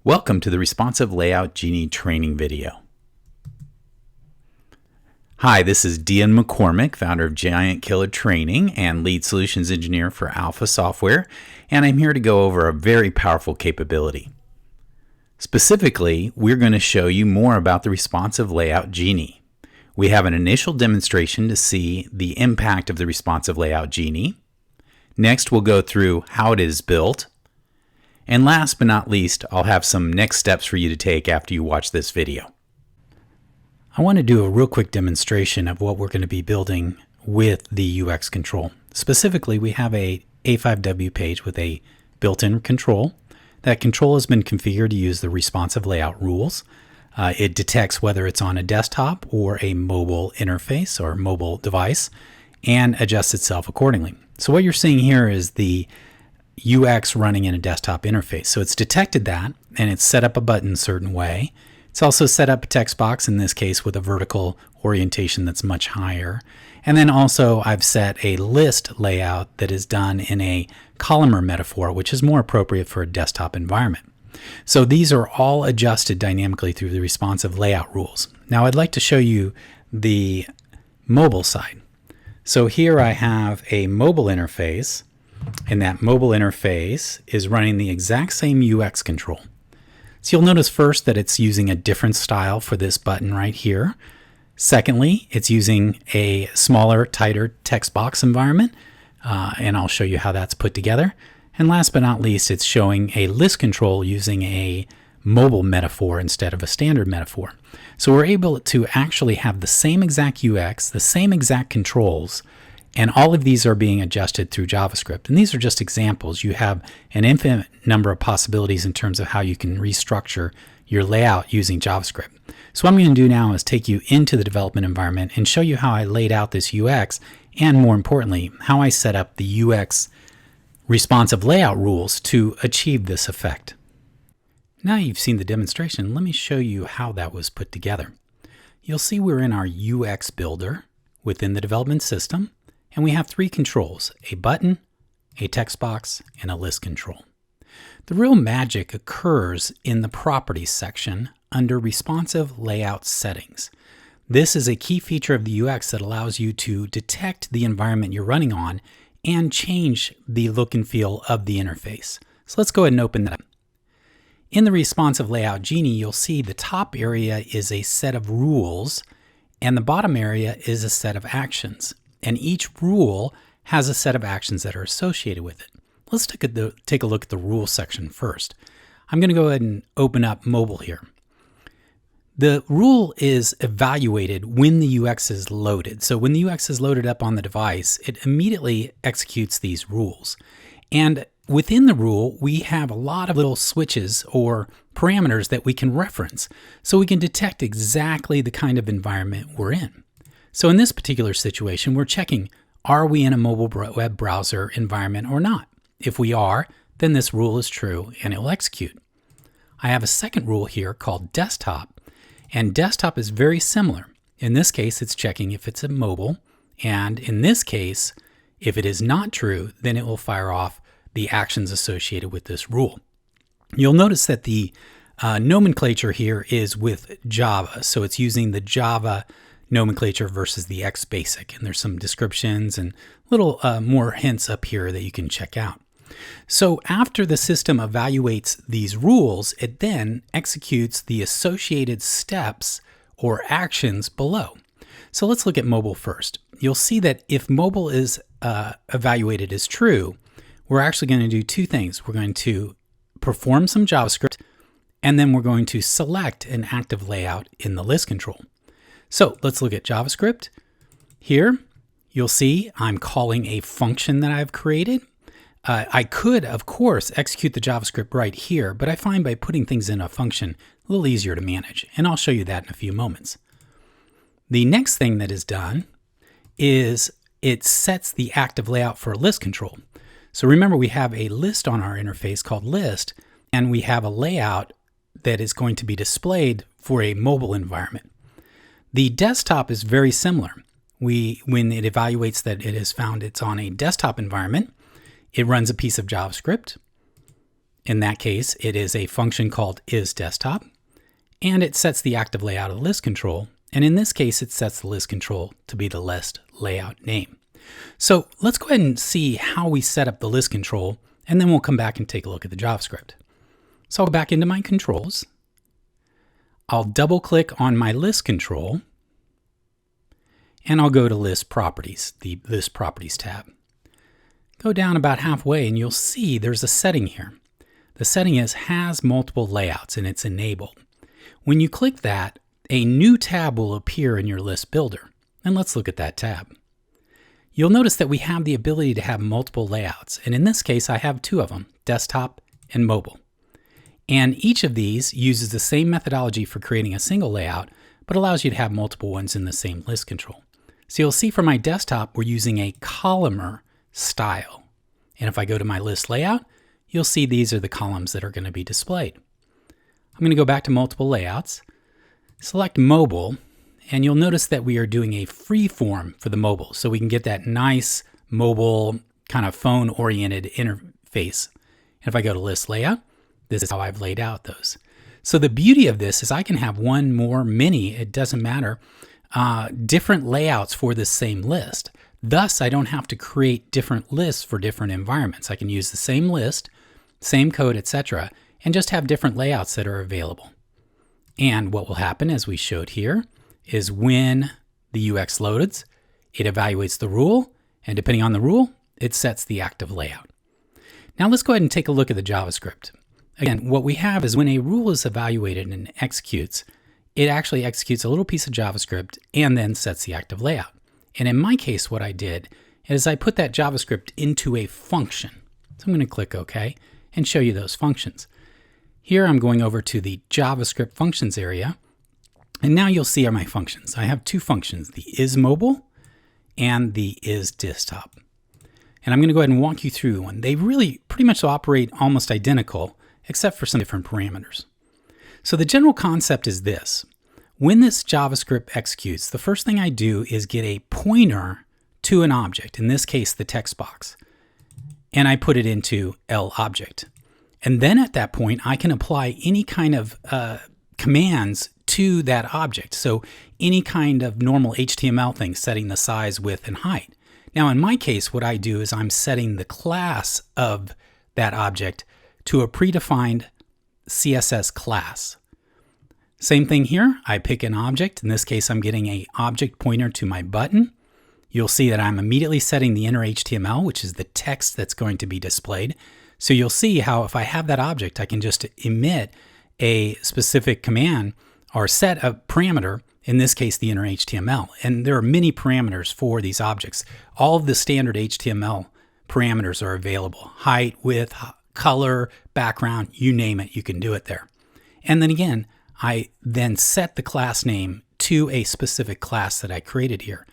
Welcome to the Responsive Layout Genie training video. Hi, this is Dion McCormick, founder of Giant Killer Training and lead solutions engineer for Alpha Software, and I'm here to go over a very powerful capability. Specifically, we're going to show you more about the Responsive Layout Genie. We have an initial demonstration to see the impact of the Responsive Layout Genie. Next, we'll go through how it is built. And last but not least, I'll have some next steps for you to take after you watch this video. I want to do a real quick demonstration of what we're going to be building with the UX control. Specifically, we have a A5W page with a built-in control. That control has been configured to use the responsive layout rules. It detects whether it's on a desktop or a mobile interface or mobile device and adjusts itself accordingly. So what you're seeing here is the UX running in a desktop interface. So it's detected that and it's set up a button a certain way. It's also set up a text box, in this case with a vertical orientation that's much higher. And then also I've set a list layout that is done in a columnar metaphor, which is more appropriate for a desktop environment. So these are all adjusted dynamically through the responsive layout rules. Now I'd like to show you the mobile side. So here I have a mobile interface, and that mobile interface is running the exact same UX control. So you'll notice first that it's using a different style for this button right here. Secondly, it's using a smaller, tighter text box environment, and I'll show you how that's put together. And last but not least, it's showing a list control using a mobile metaphor instead of a standard metaphor. So we're able to actually have the same exact UX, the same exact controls, and all of these are being adjusted through JavaScript. And these are just examples. You have an infinite number of possibilities in terms of how you can restructure your layout using JavaScript. So what I'm going to do now is take you into the development environment and show you how I laid out this UX, and more importantly, how I set up the UX responsive layout rules to achieve this effect. Now you've seen the demonstration, let me show you how that was put together. You'll see we're in our UX builder within the development system. And we have three controls: a button, a text box, and a list control. The real magic occurs in the properties section under responsive layout settings. This is a key feature of the UX that allows you to detect the environment you're running on and change the look and feel of the interface. So let's go ahead and open that up. In the responsive layout Genie, you'll see the top area is a set of rules and the bottom area is a set of actions. And each rule has a set of actions that are associated with it. Let's take a look at the rules section first. I'm going to go ahead and open up mobile here. The rule is evaluated when the UX is loaded. So when the UX is loaded up on the device, it immediately executes these rules. And within the rule, we have a lot of little switches or parameters that we can reference, so we can detect exactly the kind of environment we're in. So in this particular situation, we're checking, are we in a mobile web browser environment or not? If we are, then this rule is true and it will execute. I have a second rule here called desktop, and desktop is very similar. In this case, it's checking if it's a mobile, and in this case, if it is not true, then it will fire off the actions associated with this rule. You'll notice that the nomenclature here is with Java, so it's using the Java nomenclature versus the XBasic, and there's some descriptions and little more hints up here that you can check out. So after the system evaluates these rules, it then executes the associated steps or actions below. So let's look at mobile first. You'll see that if mobile is evaluated as true, we're actually going to do two things. We're going to perform some JavaScript, and then we're going to select an active layout in the list control. So let's look at JavaScript. Here, you'll see I'm calling a function that I've created. I could, of course, execute the JavaScript right here, but I find by putting things in a function a little easier to manage, and I'll show you that in a few moments. The next thing that is done is it sets the active layout for a list control. So remember, we have a list on our interface called list, and we have a layout that is going to be displayed for a mobile environment. The desktop is very similar. When it evaluates that it has found it's on a desktop environment, it runs a piece of JavaScript. In that case, it is a function called isDesktop, and it sets the active layout of the list control. And in this case, it sets the list control to be the list layout name. So let's go ahead and see how we set up the list control, and then we'll come back and take a look at the JavaScript. So I'll go back into my controls. I'll double click on my list control, and I'll go to list properties, the list properties tab. Go down about halfway and you'll see there's a setting here. The setting is has multiple layouts and it's enabled. When you click that, a new tab will appear in your list builder. And let's look at that tab. You'll notice that we have the ability to have multiple layouts. And in this case, I have two of them, desktop and mobile. And each of these uses the same methodology for creating a single layout, but allows you to have multiple ones in the same list control. So you'll see for my desktop, we're using a columnar style. And if I go to my list layout, you'll see these are the columns that are going to be displayed. I'm going to go back to multiple layouts, select mobile, and you'll notice that we are doing a free form for the mobile. So we can get that nice mobile kind of phone oriented interface. And if I go to list layout, this is how I've laid out those. So the beauty of this is I can have one, more, many, it doesn't matter, different layouts for this same list. Thus, I don't have to create different lists for different environments. I can use the same list, same code, etc., and just have different layouts that are available. And what will happen, as we showed here, is when the UX loads, it evaluates the rule, and depending on the rule, it sets the active layout. Now let's go ahead and take a look at the JavaScript. Again, what we have is when a rule is evaluated and executes, it actually executes a little piece of JavaScript and then sets the active layout. And in my case, what I did is I put that JavaScript into a function. So I'm going to click OK and show you those functions. Here I'm going over to the JavaScript functions area. And now you'll see are my functions. I have two functions, the isMobile and the isDesktop. And I'm going to go ahead and walk you through one. They really pretty much operate almost identical, except for some different parameters. So the general concept is this. When this JavaScript executes, the first thing I do is get a pointer to an object, in this case, the text box, and I put it into LObject. And then at that point, I can apply any kind of commands to that object. So any kind of normal HTML thing, setting the size, width, and height. Now, in my case, what I do is I'm setting the class of that object to a predefined CSS class. Same thing here. I pick an object. In this case, I'm getting an object pointer to my button. You'll see that I'm immediately setting the inner HTML, which is the text that's going to be displayed. So you'll see how if I have that object, I can just emit a specific command or set a parameter, in this case, the inner HTML. And there are many parameters for these objects. All of the standard HTML parameters are available. Height, width, color, background, you name it, you can do it there. And then again, I then set the class name to a specific class that I created here.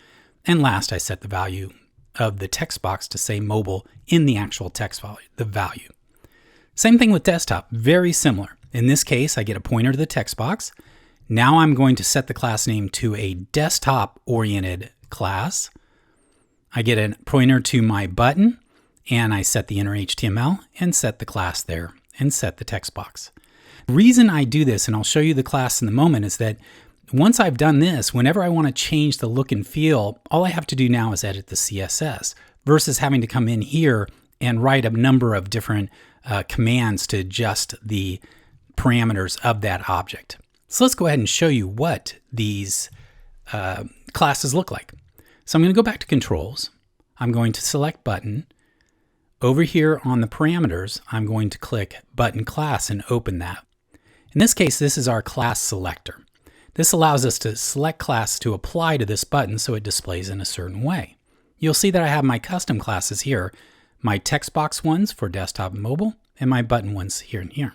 And last, I set the value of the text box to say mobile in the actual text value. Same thing with desktop, very similar. In this case, I get a pointer to the text box. Now I'm going to set the class name to a desktop-oriented class. I get a pointer to my button, and I set the inner HTML and set the class there and set the text box. The reason I do this, and I'll show you the class in a moment, is that once I've done this, whenever I want to change the look and feel, all I have to do now is edit the CSS versus having to come in here and write a number of different commands to adjust the parameters of that object. So let's go ahead and show you what these classes look like. So I'm going to go back to controls. I'm going to select button. Over here on the parameters, I'm going to click button class and open that. In this case, this is our class selector. This allows us to select class to apply to this button so it displays in a certain way. You'll see that I have my custom classes here, my text box ones for desktop and mobile, and my button ones here and here.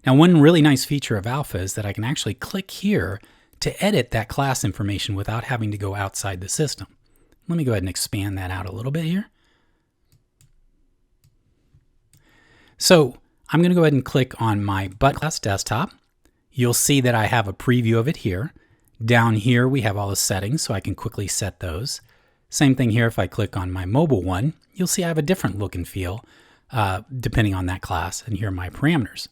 Now, one really nice feature of Alpha is that I can actually click here to edit that class information without having to go outside the system. Let me go ahead and expand that out a little bit here. So I'm going to go ahead and click on my button class desktop. You'll see that I have a preview of it here. Down here, we have all the settings, so I can quickly set those. Same thing here, if I click on my mobile one, you'll see I have a different look and feel. depending on that class. And here are my parameters.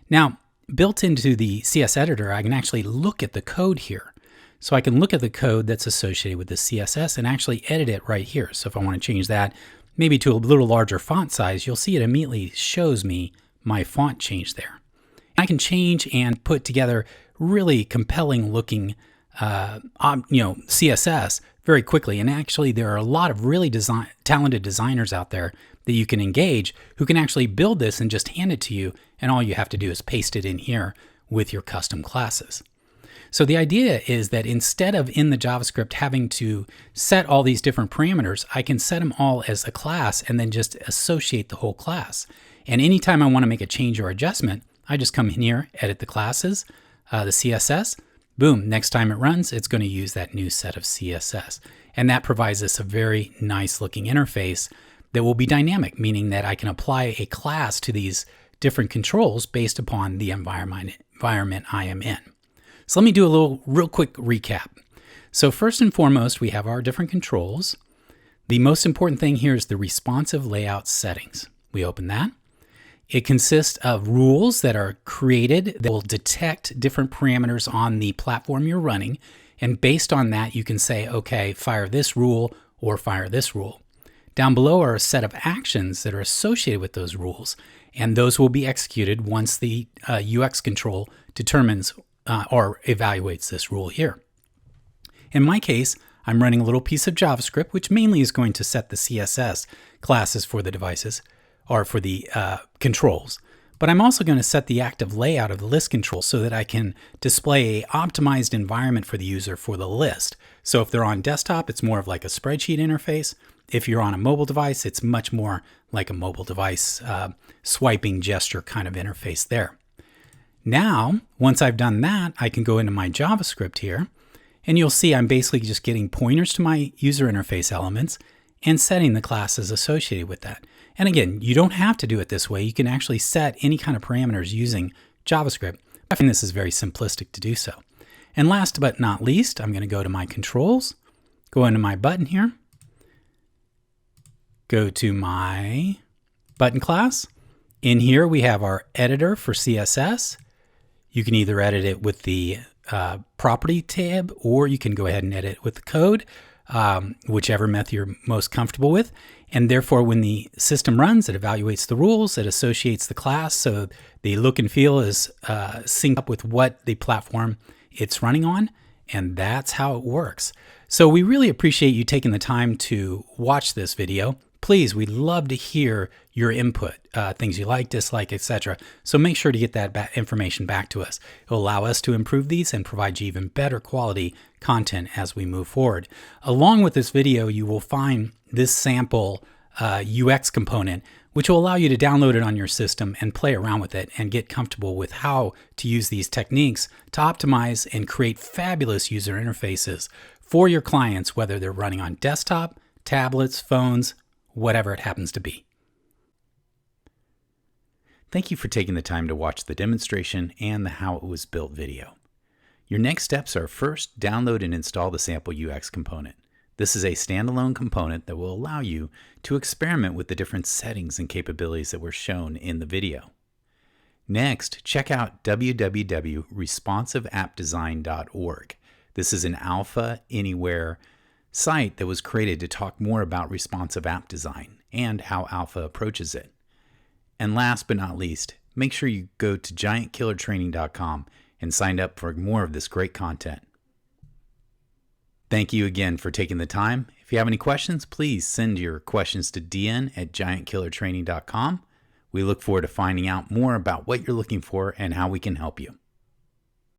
Now, built into the CS editor, I can actually look at the code here. So I can look at the code that's associated with the CSS and actually edit it right here. So if I want to change that maybe to a little larger font size, you'll see it immediately shows me my font change there. I can change and put together really compelling looking CSS very quickly. And actually there are a lot of really talented designers out there that you can engage who can actually build this and just hand it to you. And all you have to do is paste it in here with your custom classes. So the idea is that instead of in the JavaScript having to set all these different parameters, I can set them all as a class and then just associate the whole class. And anytime I want to make a change or adjustment, I just come in here, edit the classes, the CSS, boom, next time it runs, it's going to use that new set of CSS. And that provides us a very nice looking interface that will be dynamic, meaning that I can apply a class to these different controls based upon the environment I am in. So let me do a real quick recap. So first and foremost, we have our different controls. The most important thing here is the responsive layout settings. We open that. It consists of rules that are created that will detect different parameters on the platform you're running. And based on that, you can say, okay, fire this rule or fire this rule. Down below are a set of actions that are associated with those rules. And those will be executed once the UX control determines or evaluates this rule here. In my case, I'm running a little piece of JavaScript, which mainly is going to set the CSS classes for the devices or for the controls. But I'm also going to set the active layout of the list control so that I can display an optimized environment for the user for the list. So if they're on desktop, it's more of like a spreadsheet interface. If you're on a mobile device, it's much more like a mobile device swiping gesture kind of interface there. Now, once I've done that, I can go into my JavaScript here, and you'll see I'm basically just getting pointers to my user interface elements and setting the classes associated with that. And again, you don't have to do it this way. You can actually set any kind of parameters using JavaScript. I find this is very simplistic to do so. And last but not least, I'm going to go to my controls, go into my button here, go to my button class. In here, we have our editor for CSS. You can either edit it with the property tab, or you can go ahead and edit it with the code, whichever method you're most comfortable with. And therefore, when the system runs, it evaluates the rules, it associates the class, so the look and feel is synced up with what the platform it's running on, and that's how it works. So we really appreciate you taking the time to watch this video. Please, we'd love to hear your input, things you like, dislike, etc. So make sure to get that information back to us. It will allow us to improve these and provide you even better quality content as we move forward. Along with this video, you will find this sample UX component, which will allow you to download it on your system and play around with it and get comfortable with how to use these techniques to optimize and create fabulous user interfaces for your clients, whether they're running on desktop, tablets, phones, whatever it happens to be. Thank you for taking the time to watch the demonstration and the how it was built video. Your next steps are first, download and install the sample UX component. This is a standalone component that will allow you to experiment with the different settings and capabilities that were shown in the video. Next, check out www.responsiveappdesign.org. This is an alpha anywhere site that was created to talk more about responsive app design and how Alpha approaches it. And last but not least, make sure you go to giantkillertraining.com and sign up for more of this great content. Thank you again for taking the time. If you have any questions, please send your questions to Dion@giantkillertraining.com. We look forward to finding out more about what you're looking for and how we can help you.